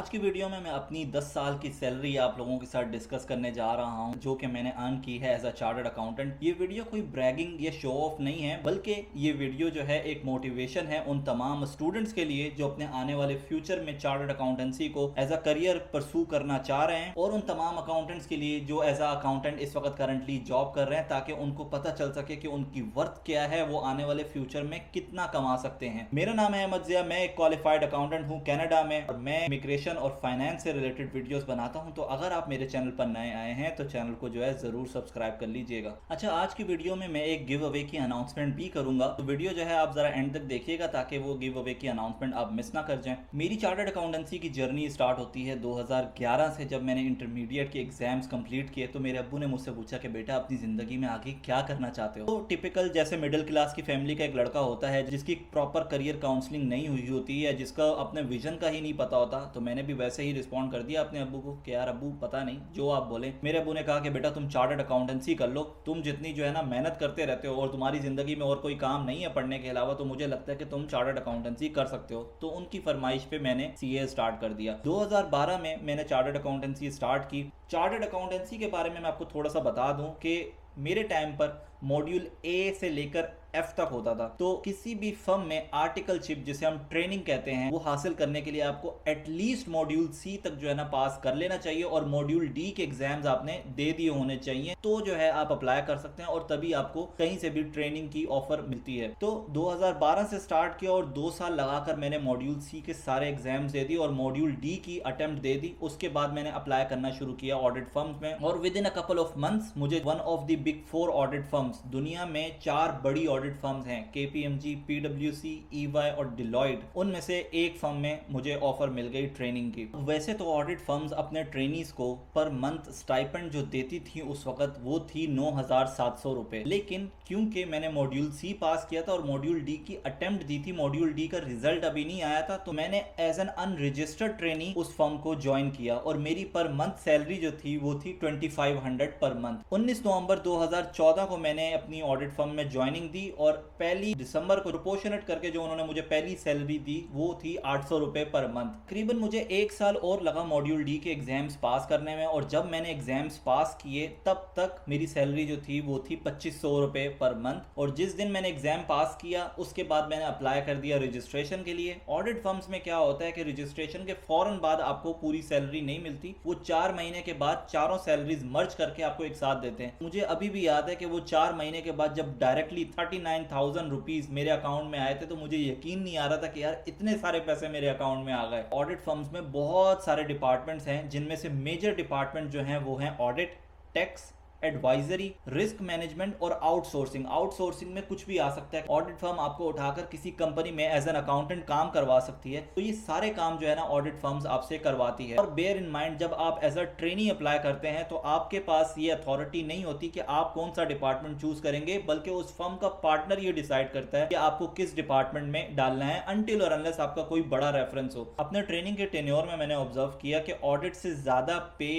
आज की वीडियो में मैं अपनी 10 साल की सैलरी आप लोगों के साथ डिस्कस करने जा रहा हूं जो कि मैंने अर्न की है एज अ चार्टर्ड अकाउंटेंट। ये वीडियो कोई ब्रैगिंग या शो ऑफ नहीं है, बल्कि ये वीडियो जो है एक मोटिवेशन है उन तमाम स्टूडेंट्स के लिए जो अपने आने वाले फ्यूचर में चार्टर्ड अकाउंटेंसी को एज अ करियर परसू करना चाह रहे हैं, और उन तमाम अकाउंटेंट्स के लिए जो एज अ अकाउंटेंट इस वक्त करंटली जॉब कर रहे हैं, ताकि उनको पता चल सके कि उनकी वर्थ क्या है, वो आने वाले फ्यूचर में कितना कमा सकते हैं। मेरा नाम है अहमद जिया, मैं एक क्वालिफाइड अकाउंटेंट हूँ कनाडा में, और मैं इमिग्रेशन और फाइनेंस से रिलेटेड वीडियोस बनाता हूं। तो अगर आप मेरे चैनल पर नए आए हैं तो चैनल को जो है जरूर सब्सक्राइब कर लीजिएगा। अच्छा, आज की वीडियो में मैं एक गिव अवे की अनाउंसमेंट भी करूंगा, तो वीडियो जो है आप जरा एंड तक देखिएगा ताकि वो गिव अवे की अनाउंसमेंट आप मिस ना कर जाएं। मेरी चार्टर्ड अकाउंटेंसी की जर्नी स्टार्ट होती है 2011 से, जब मैंने इंटरमीडिएट के एग्जाम्स कंप्लीट किए। तो मेरे अब्बू ने मुझसे पूछा कि बेटा अपनी जिंदगी में आगे क्या करना चाहते हो। तो टिपिकल जैसे मिडिल क्लास की फैमिली का एक लड़का होता है जिसकी प्रॉपर करियर काउंसलिंग नहीं हुई होती है, जिसका अपने विजन का ही नहीं पता होता, तो मैंने भी वैसे ही रिस्पॉन्ड कर दिया अपने अब्बू को कि यार अब्बू पता नहीं, जो आप बोले। मेरे अब्बू ने कहा कि बेटा तुम चार्टर्ड अकाउंटेंसी कर लो, तुम जितनी जो है ना मेहनत करते रहते हो और तुम्हारी जिंदगी में और कोई काम नहीं है पढ़ने के अलावा, तो मुझे लगता है कि तुम चार्टर्ड अकाउंटेंसी कर सकते हो। तो उनकी फरमाइश पे मैंने सीए स्टार्ट कर दिया। 2012 में मैंने चार्टर्ड अकाउंटेंसी स्टार्ट की। चार्टर्ड अकाउंटेंसी के बारे में मैं आपको थोड़ा सा बता दूं कि मेरे टाइम पर मॉड्यूल ए से लेकर एफ तक होता था। तो किसी भी फर्म में आर्टिकलशिप, जिसे हम ट्रेनिंग कहते हैं, वो हासिल करने के लिए आपको एटलीस्ट मॉड्यूल सी तक जो है ना पास कर लेना चाहिए, और मॉड्यूल डी के एग्जाम्स आपने दे दिए होने चाहिए। तो जो है आप अप्लाई कर सकते हैं और तभी आपको कहीं से भी ट्रेनिंग की ऑफर मिलती है। तो 2012 से स्टार्ट किया और 2 साल लगाकर मैंने मॉड्यूल सी के सारे एग्जाम्स दे दी और मॉड्यूल डी की अटेम्प्ट दे दी। उसके बाद मैंने अप्लाई करना शुरू किया ऑडिट फर्म्स में, और within a couple of months मुझे one of the big 4 audit firms, दुनिया में 4 बड़ी ऑडिट फर्म्स हैं, केपीएमजी, पीडब्ल्यूसी, ईवाई और डिलॉयट, उनमें से एक फर्म में मुझे ऑफर मिल गई ट्रेनिंग की। वैसे तो ऑडिट फर्म्स अपने ट्रेनीज को पर मंथ स्टाइपेंड जो देती थी उस वक्त वो थी 9,700 रुपए, लेकिन क्योंकि मैंने मॉड्यूल सी पास किया था और मॉड्यूल डी की अटेम्प्ट दी थी, मॉड्यूल डी का रिजल्ट अभी नहीं आया था, तो मैंने एज एन अनरजिस्टर्ड ट्रेनी उस फर्म को ज्वाइन किया और मेरी पर मंथ सैलरी जो थी वो थी 2500 पर मंथ। 19 नवंबर 2014 को मैंने अपनी ऑडिट फर्म में ज्वाइनिंग दी, और पहली दिसंबर को प्रोपोर्शनेट करके जो उन्होंने मुझे पहली सैलरी दी वो थी 800 रुपए पर मंथ। तकरीबन मुझे 1 साल और लगा मॉड्यूल डी के एग्जाम्स पास करने में, और जब मैंने एग्जाम्स पास किए तब तक मेरी सैलरी जो थी वो थी 2500 रुपए पर मंथ। और जिस दिन मैंने एग्जाम पास किया उसके बाद मैंने अप्लाई कर दिया रजिस्ट्रेशन के लिए। ऑडिट फर्म्स में क्या होता है कि रजिस्ट्रेशन के फौरन बाद आपको पूरी सैलरी नहीं मिलती, वो 4 महीने के बाद चारों सैलरीज मर्ज करके आपको एक साथ देते हैं। मुझे अभी भी याद है कि वो 4 महीने के बाद जब डायरेक्टली 39,000 रुपीज मेरे अकाउंट में आए थे, तो मुझे यकीन नहीं आ रहा था कि यार इतने सारे पैसे मेरे अकाउंट में आ गए। ऑडिट फर्म्स में बहुत सारे डिपार्टमेंट्स हैं, जिनमें से मेजर डिपार्टमेंट जो हैं वो हैं audit, tax, advisory, risk management और आउटसोर्सिंग। आउटसोर्सिंग में कुछ भी आ सकता है। ऑडिट फर्म आपको उठाकर किसी कंपनी में एज एन अकाउंटेंट काम करवा सकती है, तो ये सारे काम जो है ना ऑडिट फर्म्स आपसे करवाती है। और बेयर इन माइंड, जब आप एज अ ट्रेनी अप्लाई करते हैं तो आपके पास ये अथॉरिटी नहीं होती कि आप कौन सा डिपार्टमेंट चूज करेंगे, बल्कि उस फर्म का पार्टनर ये डिसाइड करता है कि आपको किस डिपार्टमेंट में डालना है, अनटिल और अनलेस आपका कोई बड़ा रेफरेंस हो। अपने ट्रेनिंग के टेन्योर में मैंने ऑब्जर्व किया कि ऑडिट से ज्यादा पे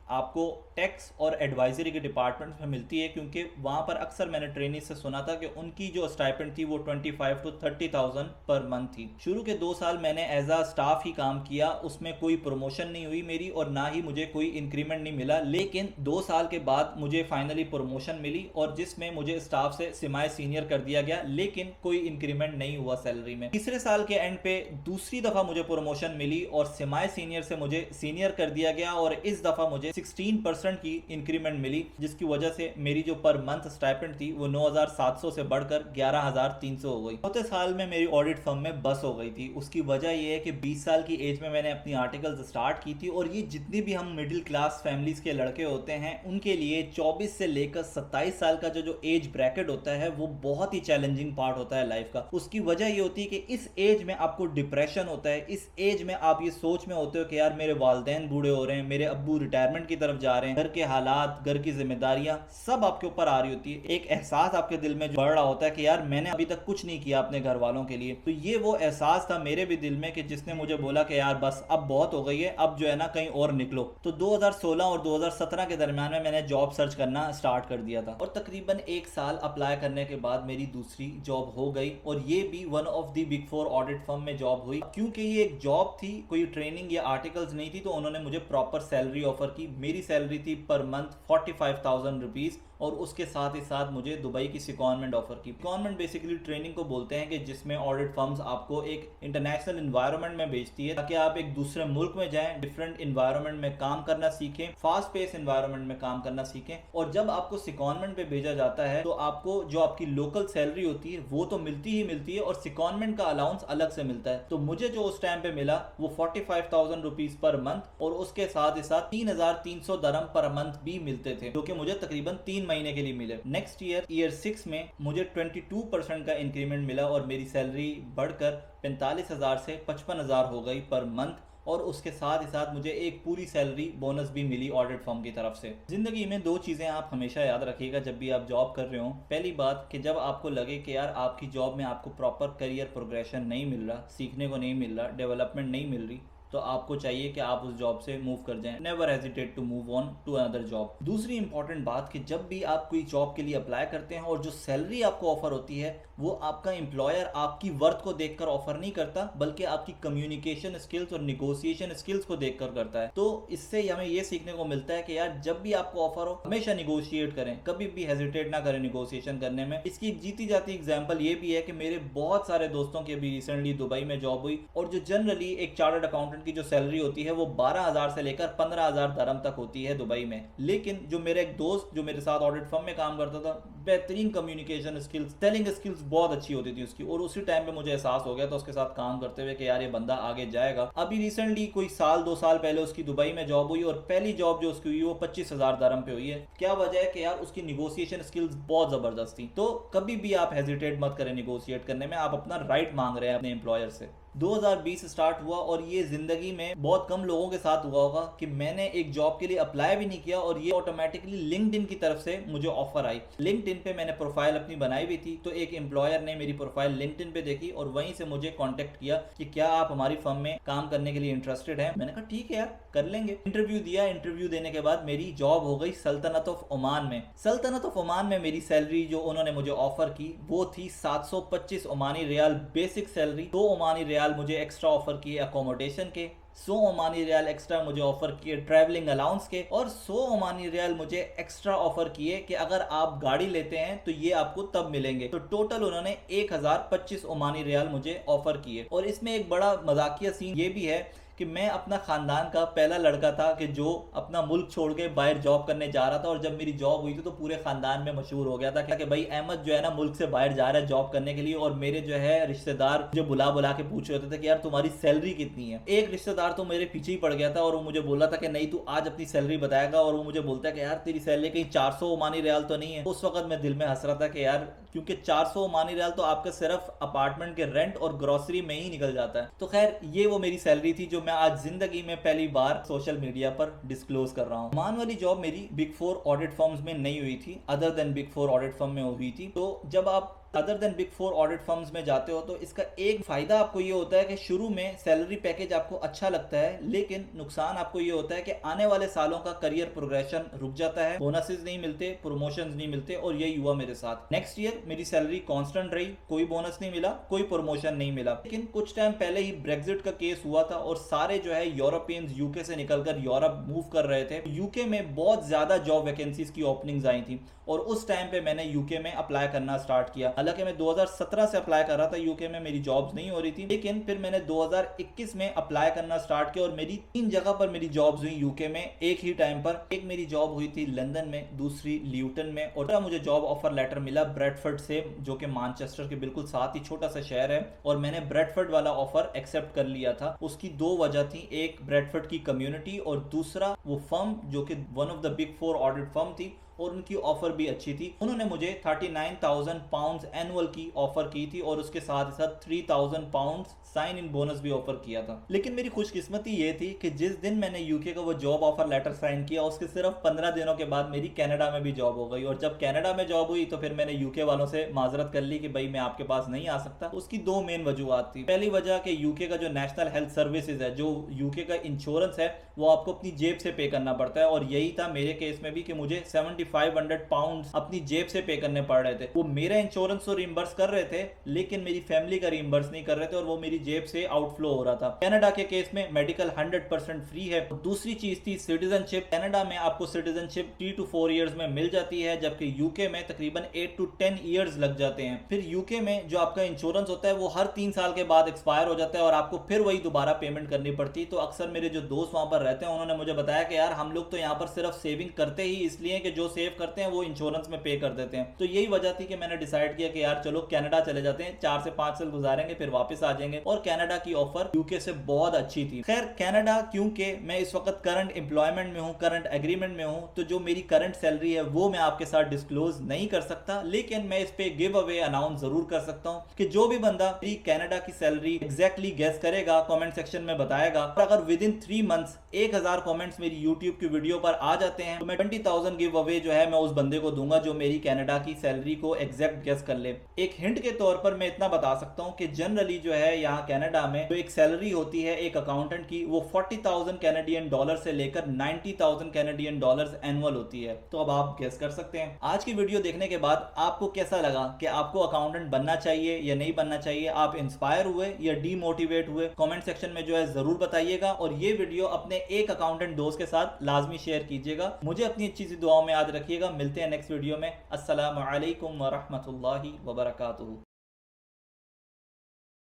आपको टैक्स और एडवाइजरी के डिपार्टमेंट्स में मिलती है, क्योंकि वहां पर अक्सर मैंने ट्रेनी से सुना था कि उनकी जो स्टाइपेंड थी वो 25 to 30,000 पर मंथ थी। शुरू के 2 साल मैंने एज अ स्टाफ ही काम किया, उसमें कोई प्रमोशन नहीं हुई मेरी और ना ही मुझे कोई इंक्रीमेंट नहीं मिला, लेकिन 2 साल के बाद मुझे फाइनली प्रमोशन मिली और जिसमें मुझे स्टाफ से सेमी सीनियर कर दिया गया, लेकिन कोई इंक्रीमेंट नहीं हुआ सैलरी में। तीसरे साल के एंड पे दूसरी दफा मुझे प्रमोशन मिली और सेमी सीनियर से मुझे सीनियर कर दिया गया, और इस दफा मुझे 16% की इंक्रीमेंट मिली, जिसकी वजह से मेरी जो पर मंथ स्टाइपेंड थी वो 9,700 से बढ़कर 11,300 हो गई। चौथे साल में मेरी ऑडिट फर्म में बस हो गई थी। उसकी वजह यह है कि 20 साल की एज में मैंने अपनी आर्टिकल्स स्टार्ट की थी, और ये जितनी भी हम मिडिल क्लास फैमिलीज के लड़के होते हैं उनके लिए 24 से लेकर 27 साल का जो एज ब्रैकेट होता है वो बहुत ही चैलेंजिंग पार्ट होता है लाइफ का। उसकी वजह ये होती है कि इस एज में आपको डिप्रेशन होता है, इस एज में आप ये सोच में होते हो कि यार मेरे वालदैन बूढ़े हो रहे हैं, मेरे अब्बू रिटायरमेंट की तरफ जा रहे हैं, घर के हालात, घर की जिम्मेदारियां सब आपके ऊपर आ रही होती है। एक एहसास आपके दिल में बढ़ रहा होता है कि यार मैंने अभी तक कुछ नहीं किया अपने घर वालों के लिए। तो ये वो एहसास था मेरे भी दिल में कि जिसने मुझे बोला कि यार बस अब बहुत हो गई है, अब जो है ना कहीं और निकलो। तो 2016 और 2017 के दरमियान में मैंने जॉब सर्च करना स्टार्ट कर दिया था और तकरीबन 1 साल अप्लाई करने के बाद मेरी दूसरी जॉब हो गई और ये भी one of the big 4 audit firm में जॉब हुई। क्योंकि ये एक जॉब थी, कोई ट्रेनिंग या आर्टिकल्स नहीं थी, तो उन्होंने मुझे प्रॉपर सैलरी ऑफर की। मेरी सैलरी थी पर मंथ 45,000 रुपीज और उसके साथ ही साथ मुझे दुबई की सिकॉनमेंट ऑफर की। सिकॉनमेंट बेसिकली ट्रेनिंग को बोलते हैं कि जिसमें ऑडिट फर्म्स आपको एक इंटरनेशनल एनवायरनमेंट में भेजती है ताकि आप एक दूसरे मुल्क में जाएं, डिफरेंट एनवायरनमेंट में काम करना सीखें, फास्ट पेस एनवायरनमेंट में काम करना सीखें। और जब आपको सिकॉनमेंट पे भेजा जाता है तो आपको जो आपकी लोकल सैलरी होती है वो तो मिलती ही मिलती है और सिकॉनमेंट का अलाउंस अलग से मिलता है। तो मुझे जो उस टाइम पे मिला वो 45,000 रुपीज पर मंथ और उसके साथ ही साथ 3,300 दरम पर मंथ भी मिलते थे, जो कि मुझे तकरीबन 3 महीने के लिए मिले। नेक्स्ट ईयर 6 में मुझे 22% का इंक्रीमेंट मिला और मेरी सैलरी बढ़कर 45,000 से 55,000 हो गई पर मंथ। और उसके साथ ही साथ मुझे एक पूरी सैलरी बोनस भी मिली ऑडिट फर्म की तरफ से। जिंदगी में 2 चीजें आप हमेशा याद रखिएगा जब भी आप जॉब कर रहे हो। पहली बात कि जब आपको लगे कि यार आपकी जॉब में आपको प्रॉपर करियर प्रोग्रेशन नहीं मिल रहा, सीखने को नहीं मिल रहा, डेवलपमेंट नहीं मिल रही, तो आपको चाहिए कि आप उस जॉब से मूव कर जाएं। Never hesitate to move on to another job. दूसरी इंपॉर्टेंट बात कि जब भी आप कोई जॉब के लिए अप्लाई करते हैं और जो सैलरी आपको ऑफर होती है वो आपका एम्प्लॉयर आपकी वर्थ को देखकर ऑफर नहीं करता, बल्कि आपकी कम्युनिकेशन स्किल्स और निगोशिएशन स्किल्स को देखकर करता है। तो इससे हमें ये सीखने को मिलता है कि यार जब भी आपको ऑफर हो हमेशा निगोशिएट करें, कभी भी हेजिटेट ना करें निगोशिएशन करने में। इसकी एक जीती जाती एग्जाम्पल ये भी है कि मेरे बहुत सारे दोस्तों की अभी रिसेंटली दुबई में जॉब हुई और जो जनरली एक चार्टर्ड अकाउंटेंट की जो सैलरी होती है वो 12,000 से लेकर 15,000 दरम तक होती है दुबई में। लेकिन जो मेरा एक दोस्त जो मेरे साथ ऑडिट फर्म में काम करता था, बेहतरीन कम्युनिकेशन स्किल्स, सेलिंग स्किल्स बहुत अच्छी होती थी उसकी, और उसी टाइम पे मुझे एहसास हो गया था उसके साथ काम करते हुए कि यार ये बंदा आगे जाएगा। अभी रिसेंटली कोई 2 साल पहले उसकी दुबई में जॉब हुई और पहली जॉब जो उसकी हुई वो 25,000 दरम पे हुई है। क्या वजह है कि यार उसकी निगोशिएशन स्किल्स बहुत जबरदस्त थी। तो कभी भी आप हेजिटेट मत करें निगोशिएट करने में, आप अपना राइट मांग रहे हैं अपने एम्प्लॉयर से। 2020 स्टार्ट हुआ और ये जिंदगी में बहुत कम लोगों के साथ हुआ होगा कि मैंने एक जॉब के लिए अप्लाई भी नहीं किया और ये ऑटोमेटिकली लिंक्डइन की तरफ से मुझे ऑफर आई। लिंक्डइन पे मैंने प्रोफाइल अपनी बनाई हुई थी, तो एक एम्प्लॉयर ने मेरी प्रोफाइल लिंक्डइन पे देखी और वहीं से मुझे कांटेक्ट किया कि क्या आप हमारी फर्म में काम करने के लिए इंटरेस्टेड हैं। मैंने कहा ठीक है यार कर लेंगे। इंटरव्यू दिया, इंटरव्यू देने के बाद मेरी जॉब हो गई सल्तनत ऑफ ओमान में। सल्तनत ऑफ ओमान में मेरी सैलरी जो उन्होंने मुझे ऑफर की वो थी 725 Omani riyal basic salary. 2 Omani riyal मुझे एक्स्ट्रा ऑफर किए अकोमोडेशन के, 100 ओमानी रियाल एक्स्ट्रा मुझे ऑफर किए ट्रैवलिंग अलाउंस के, और 100 ओमानी रियाल मुझे एक्स्ट्रा ऑफर किए कि अगर आप गाड़ी लेते हैं तो ये आपको तब मिलेंगे। तो टोटल उन्होंने 1025 ओमानी रियाल मुझे ऑफर किए। और इसमें एक बड़ा मजाकिया सीन ये भी है कि मैं अपना खानदान का पहला लड़का था कि जो अपना मुल्क छोड़ के बाहर जॉब करने जा रहा था, और जब मेरी जॉब हुई थी तो पूरे खानदान में मशहूर हो गया था कि भाई अहमद जो है ना मुल्क से बाहर जा रहा है जॉब करने के लिए। और मेरे जो है रिश्तेदार मुझे बुला बुला के पूछ रहे थे कि यार तुम्हारी सैलरी कितनी है। एक रिश्तेदार तो मेरे पीछे ही पड़ गया था और वो मुझे बोला था कि नहीं तू आज अपनी सैलरी बताएगा, और वो मुझे बोलता है कि यार तेरी सैलरी कहीं 400 ओमानी रियाल तो नहीं है। उस वक्त मैं दिल में हंस रहा था कि यार क्योंकि 400 ओमानी रियाल तो आपका सिर्फ अपार्टमेंट के रेंट और ग्रोसरी में ही निकल जाता है। तो खैर ये वो मेरी सैलरी थी जो मैं आज जिंदगी में पहली बार सोशल मीडिया पर डिस्क्लोज कर रहा हूँ। ओमान वाली जॉब मेरी बिग 4 ऑडिट फर्म्स में नहीं हुई थी, other than big 4 audit firm में हुई थी। तो जब आप other than big 4 audit firms में जाते हो तो इसका एक फायदा आपको ये होता है कि शुरू में सैलरी पैकेज आपको अच्छा लगता है, लेकिन नुकसान आपको ये होता है कि आने वाले सालों का करियर प्रोग्रेशन रुक जाता है, बोनसेस नहीं मिलते, प्रमोशंस नहीं मिलते, और यही हुआ मेरे साथ। नेक्स्ट ईयर मेरी सैलरी कांस्टेंट रही, कोई बोनस नहीं मिला, कोई प्रमोशन नहीं मिला। लेकिन कुछ टाइम पहले ही ब्रेक्जिट का केस हुआ था और सारे जो है यूरोपियंस यूके से निकलकर यूरोप मूव कर रहे थे। यूके में बहुत ज्यादा जॉब वैकेंसीज की ओपनिंग्स आई थी और उस टाइम पे मैंने यूके में अप्लाई करना स्टार्ट किया। हालांकि मैं 2017 से अप्लाई कर रहा था, यूके में मेरी जॉब्स नहीं हो रही थी, लेकिन फिर मैंने 2021 में अप्लाई करना स्टार्ट किया और मेरी 3 जगह पर मेरी जॉब्स हुई यूके में एक ही टाइम पर। एक मेरी जॉब हुई थी लंदन में, दूसरी ल्यूटन में, और मुझे जॉब ऑफर लेटर मिला ब्रेडफोर्ड से, जो कि मैनचेस्टर के बिल्कुल साथ ही छोटा सा शहर है, और मैंने ब्रेडफोर्ड वाला ऑफर एक्सेप्ट कर लिया था। उसकी 2 वजह थी, एक ब्रेडफोर्ड की कम्युनिटी और दूसरा वो फर्म जो कि one of the big 4 audit firm थी और उनकी ऑफर भी अच्छी थी। उन्होंने मुझे 39,000 पाउंड्स एनुअल की ऑफर की थी और उसके साथ ही साथ 3,000 पाउंड्स साइन इन बोनस भी ऑफर किया था। लेकिन मेरी खुशकिस्मती ये थी कि जिस दिन मैंने यूके का वो जॉब ऑफर लेटर साइन किया उसके सिर्फ 15 दिनों के बाद मेरी कनाडा में भी जॉब हो गई। और जब कनाडा में जॉब हुई तो फिर मैंने यूके वालों से माजरत कर ली कि भाई मैं आपके पास नहीं आ सकता। उसकी दो मेन वजूहत थी। पहली वजह कि यूके का जो नेशनल हेल्थ सर्विसेज है, जो यूके का इंश्योरेंस है, वो आपको अपनी जेब से पे करना पड़ता है। और यही था मेरे केस में भी कि मुझे 7500 पाउंड अपनी जेब से पे करने पड़ रहे थे। वो मेरा इंश्योरेंस तो रिम्बर्स कर रहे थे लेकिन मेरी फैमिली का रिम्बर्स नहीं कर रहे थे और वो मेरी जेब से आउटफ्लो हो रहा था। कनाडा के केस में मेडिकल 100% फ्री है। दूसरी चीज थी सिटीजनशिप। कनाडा में आपको सिटीजनशिप 3 to 4 इयर्स में मिल जाती है, जबकि यूके में तकरीबन 8 to 10 इयर्स लग जाते हैं। फिर यूके में जो आपका इंश्योरेंस होता है वो हर 3 साल के बाद एक्सपायर हो जाता है और आपको फिर वही दोबारा पेमेंट करनी पड़ती है। तो अक्सर मेरे जो दोस्त वहां पर रहते हैं उन्होंने मुझे बताया कि यार हम लोग तो यहाँ पर सिर्फ सेविंग करते ही इसलिए कि जो सेव करते हैं वो इंश्योरेंस में पे कर देते हैं। तो यही वजह थी कि मैंने डिसाइड किया कि यार चलो कनाडा चले जाते हैं, 4 से 5 साल गुजारेंगे फिर वापस आ जाएंगे। और कनाडा की ऑफर यूके से बहुत अच्छी थी। खैर कनाडा, क्योंकि मैं इस वक्त करंट एम्प्लॉयमेंट में हूँ, करंट एग्रीमेंट में हूँ, तो जो मेरी करंट सैलरी है वो मैं आपके साथ डिस्क्लोज नहीं कर सकता, लेकिन मैं इस पे गिव अवे अनाउंस जरूर कर सकता हूँ कि जो भी बंदा मेरी कनाडा की सैलरी एग्जैक्टली गेस करेगा कमेंट सेक्शन में बताएगा। और अगर विद इन 3 मंथ्स 1000 कमेंट्स मेरी यूट्यूब की वीडियो पर आ जाते हैं तो मैं 20,000 गिव अवे जो है मैं उस बंदे को दूंगा जो मेरी कनाडा की सैलरी को एग्जैक्ट गेस कर ले। एक हिंट के तौर पर मैं इतना बता सकता हूँ कि जनरली जो है यहाँ कनाडा में जो एक सैलरी होती है एक अकाउंटेंट की, वो 40,000 कैनेडियन डॉलर से लेकर 90,000 कैनेडियन डॉलर्स एनुअल होती है। तो अब आप गेस कर सकते हैं। आज की वीडियो देखने के बाद आपको कैसा लगा कि आपको अकाउंटेंट बनना चाहिए या नहीं बनना चाहिए? आप इंस्पायर हुए या डीमोटिवेट हुए? कमेंट सेक्शन में जो है जरूर बताइएगा और ये वीडियो अपने एक अकाउंटेंट दोस्त के साथ लाजमी शेयर कीजिएगा। मुझे अपनी अच्छी सी दुआओं में याद रखिएगा। मिलते हैं नेक्स्ट वीडियो में। अस्सलामु अलैकुम व रहमतुल्लाहि व बरकातुहू।